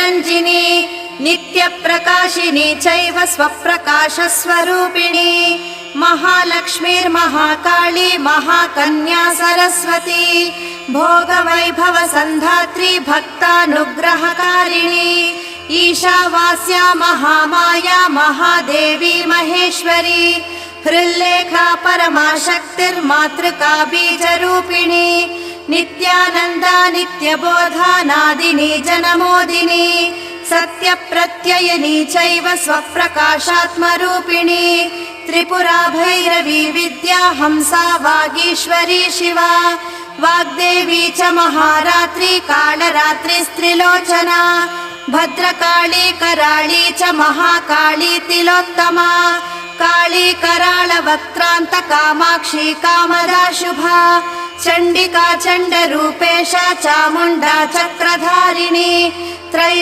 रञ्जिनी नित्यप्रकाशिनी चैव स्वप्रकाशस्वरूपिणी महालक्ष्मीर्महाकाली महाकन्या सरस्वती भोगवैभवसन्धात्री भक्तानुग्रहकारिणी ईशावास्या महामाया महादेवी महेश्वरी हृल्लेखा परमाशक्तिर्मातृका बीजरूपिणी नित्यानन्दा नित्यबोधा नादिनी जनमोदिनी सत्यप्रत्ययिनी चैव स्वप्रकाशात्मरूपिणी त्रिपुरा भैरवी विद्या हंसा वागीश्वरी शिवा वाग्देवी च महारात्री कालरात्रिस्त्रिलोचना भद्रकाली कराळी च महाकाली तिलोत्तमा काली कराळवक्त्रान्त कामाक्षी कामदा शुभा चण्डिका चण्डरूपेशा चामुण्डा चक्रधारिणी